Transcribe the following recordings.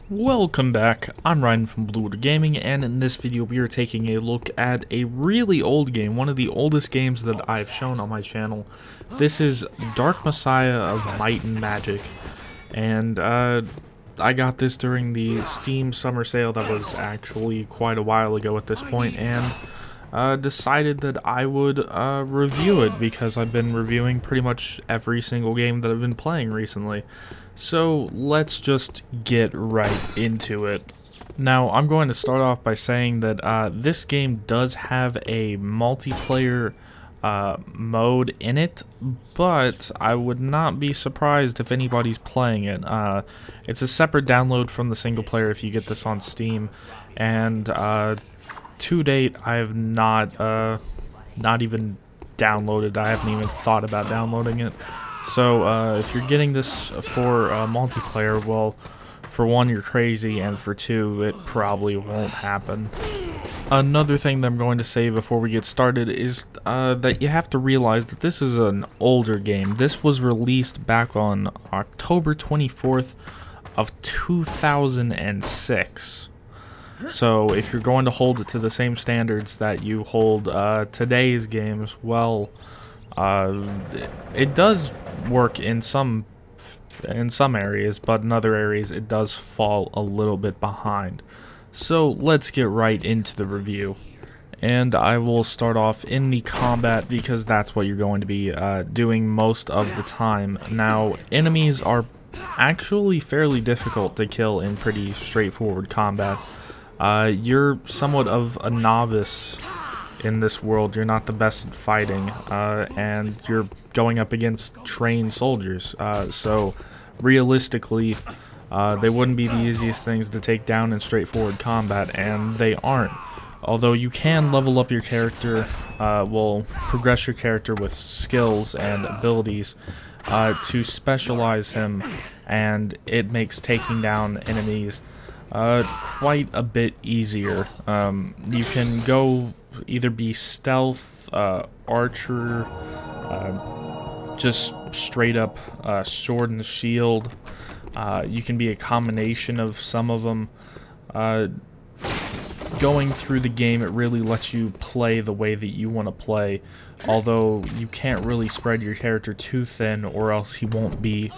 Welcome back, I'm Ryan from Blue Water Gaming, and in this video we are taking a look at a really old game, one of the oldest games that I've shown on my channel. This is Dark Messiah of Might and Magic, and I got this during the Steam summer sale that was actually quite a while ago at this point, and decided that I would review it because I've been reviewing pretty much every single game that I've been playing recently. So let's just get right into it. Now, I'm going to start off by saying that this game does have a multiplayer mode in it, but I would not be surprised if anybody's playing it. It's a separate download from the single player if you get this on Steam, and to date I have not even downloaded. I haven't even thought about downloading it. So if you're getting this for multiplayer, well, for one, you're crazy, and for two, it probably won't happen. Another thing that I'm going to say before we get started is that you have to realize that this is an older game. This was released back on October 24th of 2006. So if you're going to hold it to the same standards that you hold today's games, well, it does work in some areas, but in other areas it does fall a little bit behind. So let's get right into the review, and I will start off in the combat because that's what you're going to be doing most of the time. Now, enemies are actually fairly difficult to kill in pretty straightforward combat. You're somewhat of a novice in this world. You're not the best at fighting, and you're going up against trained soldiers, so realistically they wouldn't be the easiest things to take down in straightforward combat, and they aren't. Although you can level up your character, progress your character with skills and abilities to specialize him, and it makes taking down enemies quite a bit easier. You can go either be stealth, archer, just straight up sword and shield. You can be a combination of some of them. Going through the game, it really lets you play the way that you want to play, although you can't really spread your character too thin or else he won't be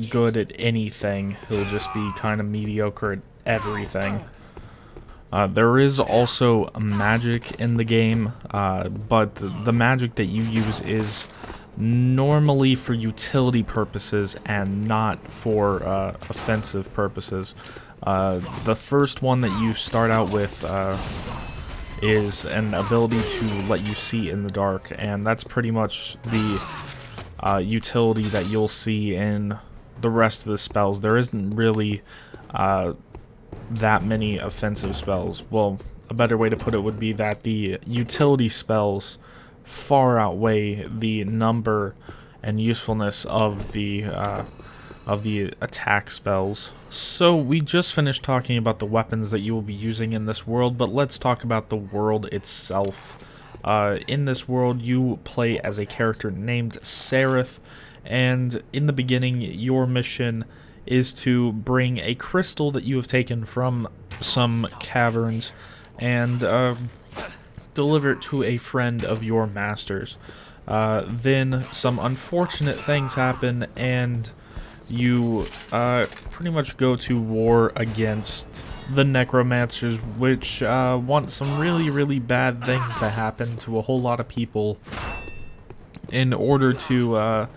good at anything. He'll just be kind of mediocre at everything. There is also magic in the game, but the magic that you use is normally for utility purposes and not for offensive purposes. The first one that you start out with is an ability to let you see in the dark, and that's pretty much the utility that you'll see in the rest of the spells. There isn't really that many offensive spells. Well, a better way to put it would be that the utility spells far outweigh the number and usefulness of the attack spells. So we just finished talking about the weapons that you will be using in this world, but let's talk about the world itself. In this world, you play as a character named Sereth, and in the beginning, your mission is to bring a crystal that you have taken from some caverns and deliver it to a friend of your master's. Then some unfortunate things happen, and you pretty much go to war against the necromancers, which want some really bad things to happen to a whole lot of people in order to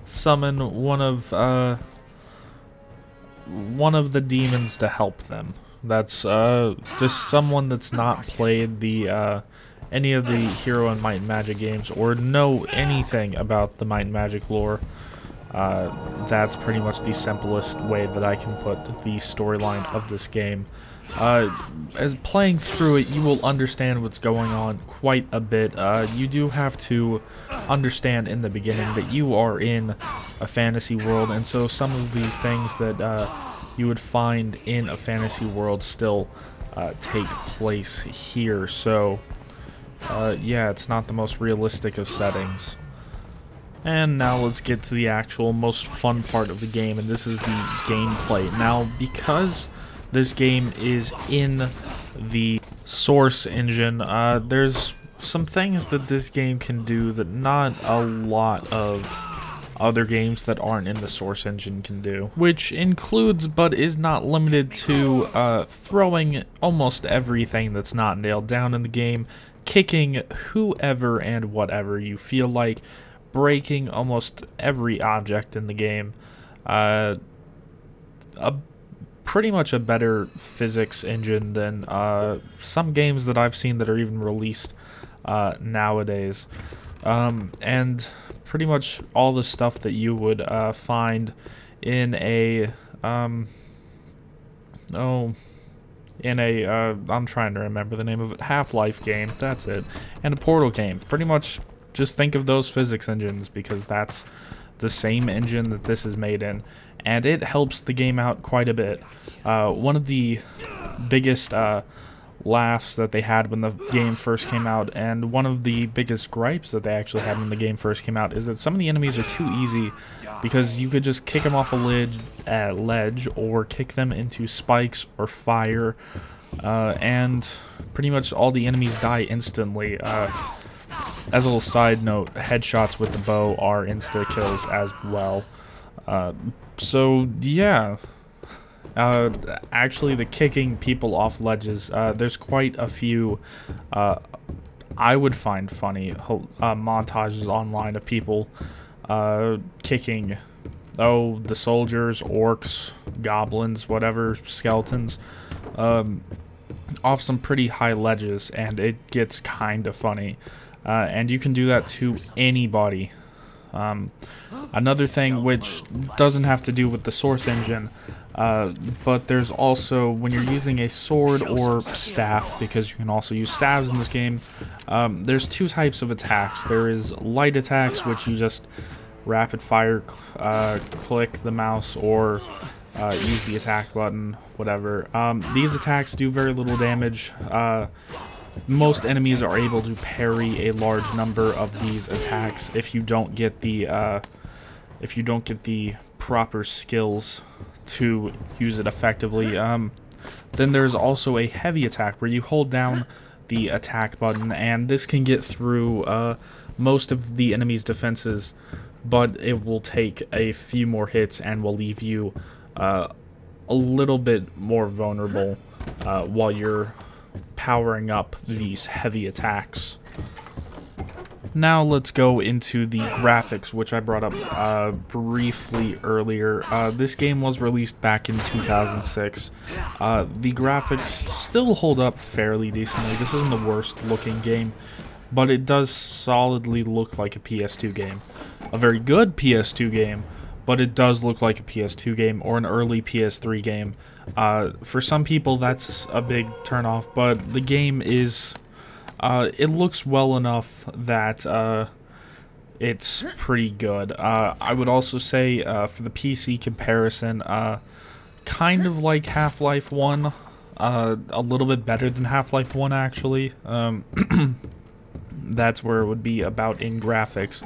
summon one of the demons to help them. That's just someone that's not played the any of the Hero and Might and Magic games or know anything about the Might and Magic lore. That's pretty much the simplest way that I can put the storyline of this game. As playing through it, you will understand what's going on quite a bit. You do have to understand in the beginning that you are in a fantasy world, and so some of the things that you would find in a fantasy world still take place here. So yeah, it's not the most realistic of settings. And now let's get to the actual most fun part of the game, and this is the gameplay. Now, because this game is in the Source engine, there's some things that this game can do that not a lot of other games that aren't in the Source engine can do, which includes but is not limited to throwing almost everything that's not nailed down in the game, kicking whoever and whatever you feel like, breaking almost every object in the game, pretty much a better physics engine than some games that I've seen that are even released nowadays, and pretty much all the stuff that you would find in a I'm trying to remember the name of it, Half-Life game, that's it, and a Portal game. Pretty much just think of those physics engines, because that's the same engine that this is made in, and it helps the game out quite a bit. One of the biggest laughs that they had when the game first came out, and one of the biggest gripes that they actually had when the game first came out, is that some of the enemies are too easy, because you could just kick them off a ledge or kick them into spikes or fire, and pretty much all the enemies die instantly. As a little side note, headshots with the bow are insta-kills as well. So, yeah. Actually, the kicking people off ledges, there's quite a few, I would find funny, montages online of people kicking, the soldiers, orcs, goblins, whatever, skeletons, off some pretty high ledges, and it gets kind of funny. And you can do that to anybody. Another thing which doesn't have to do with the Source engine, but there's also, when you're using a sword or staff, because you can also use staves in this game, there's two types of attacks. There is light attacks, which you just rapid fire click the mouse or use the attack button, whatever. These attacks do very little damage. Most enemies are able to parry a large number of these attacks if you don't get the proper skills to use it effectively. Then there's also a heavy attack where you hold down the attack button, and this can get through most of the enemy's defenses, but it will take a few more hits and will leave you a little bit more vulnerable while you're powering up these heavy attacks. Now let's go into the graphics, which I brought up briefly earlier. This game was released back in 2006. The graphics still hold up fairly decently. This isn't the worst looking game, but it does solidly look like a PS2 game. A very good PS2 game, but it does look like a PS2 game or an early PS3 game. For some people that's a big turnoff, but the game is, it looks well enough that it's pretty good. I would also say for the PC comparison, kind of like Half-Life 1, a little bit better than Half-Life 1 actually. That's where it would be about in graphics.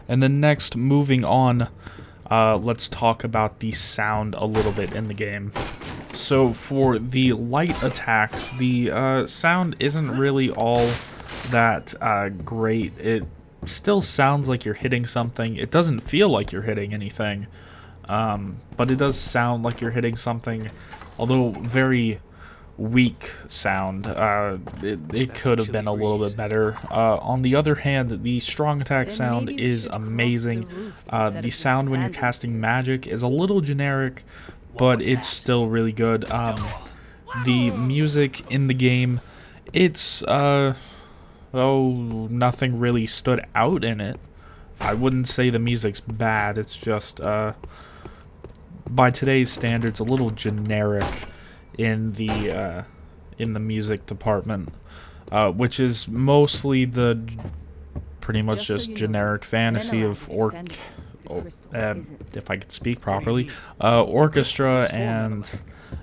And then next, moving on, let's talk about the sound a little bit in the game. So for the light attacks, the sound isn't really all that great. It still sounds like you're hitting something. It doesn't feel like you're hitting anything, but it does sound like you're hitting something, although very weak sound. It could have been a little bit better. On the other hand, the strong attack sound is amazing. The sound when you're casting magic is a little generic, but it's still really good. The music in the game, it's nothing really stood out in it. I wouldn't say the music's bad, it's just by today's standards a little generic in the music department, which is mostly the pretty much just generic fantasy of if I could speak properly, orchestra and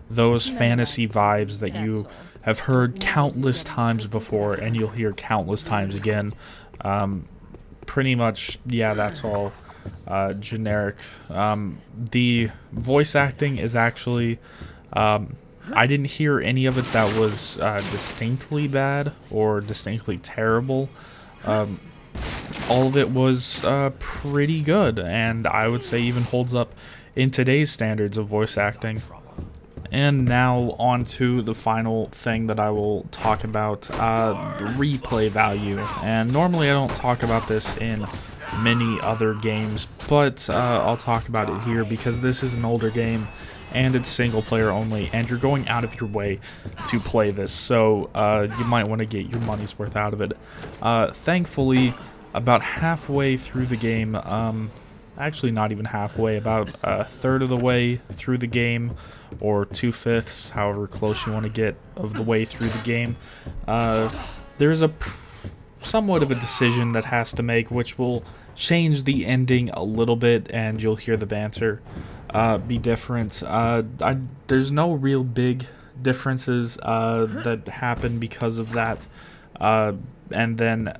those fantasy vibes that you have heard countless times before, and you'll hear countless times again. Pretty much, yeah, that's all generic. The voice acting is actually, I didn't hear any of it that was distinctly bad or distinctly terrible. All of it was pretty good, and I would say even holds up in today's standards of voice acting. And now on to the final thing that I will talk about, replay value. And normally I don't talk about this in many other games, but I'll talk about it here because this is an older game and it's single player only, and you're going out of your way to play this, so you might want to get your money's worth out of it. Thankfully, about halfway through the game, actually not even halfway, about a third of the way through the game, or 2/5, however close you want to get of the way through the game, there's a somewhat of a decision that has to make, which will change the ending a little bit, and you'll hear the banter be different. There's no real big differences that happen because of that, and then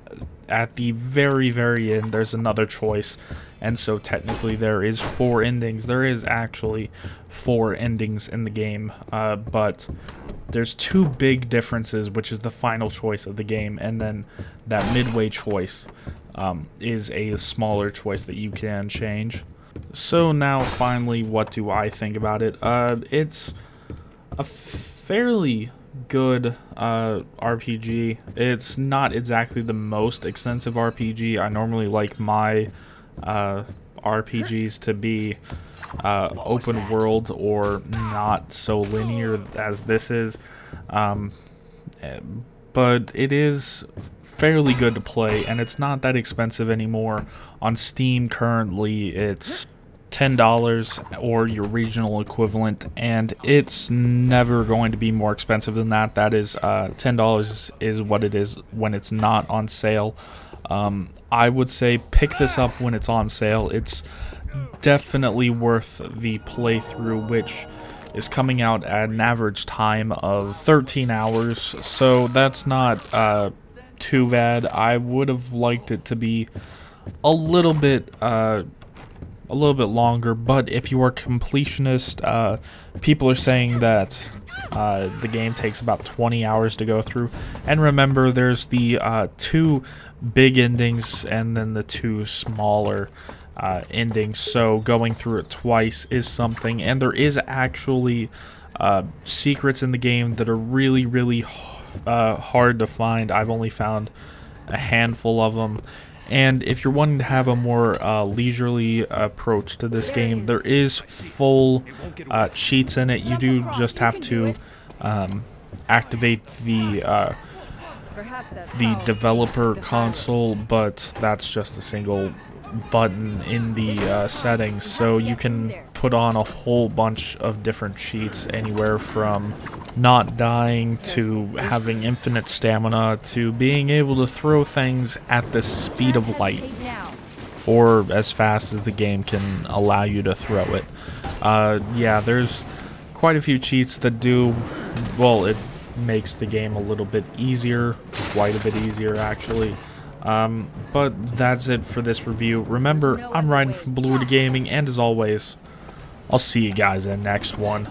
at the very end there's another choice, and so technically there is 4 endings. There is actually 4 endings in the game, but there's 2 big differences, which is the final choice of the game, and then that midway choice is a smaller choice that you can change. So now finally, what do I think about it? It's a fairly good RPG. It's not exactly the most extensive RPG. I normally like my RPGs to be open world or not so linear as this is, but it is fairly good to play, and it's not that expensive anymore. On Steam currently it's $10 or your regional equivalent, and it's never going to be more expensive than that. That is $10 is what it is when it's not on sale. I would say pick this up when it's on sale. It's definitely worth the playthrough, which is coming out at an average time of 13 hours, so that's not too bad. I would have liked it to be a little bit longer, but if you are completionist, people are saying that the game takes about 20 hours to go through. And remember, there's the 2 big endings and then the 2 smaller endings, so going through it twice is something. And there is actually secrets in the game that are really hard to find. I've only found a handful of them. And if you're wanting to have a more leisurely approach to this game, there is full cheats in it. You do just have to activate the developer console, but that's just a single button in the settings, so you can put on a whole bunch of different cheats, anywhere from not dying to having infinite stamina to being able to throw things at the speed of light, or as fast as the game can allow you to throw it. Yeah, there's quite a few cheats that do, well, it makes the game a little bit easier, quite a bit easier actually. But that's it for this review. Remember, I'm Ryan from Bluewater Gaming, and as always, I'll see you guys in the next one.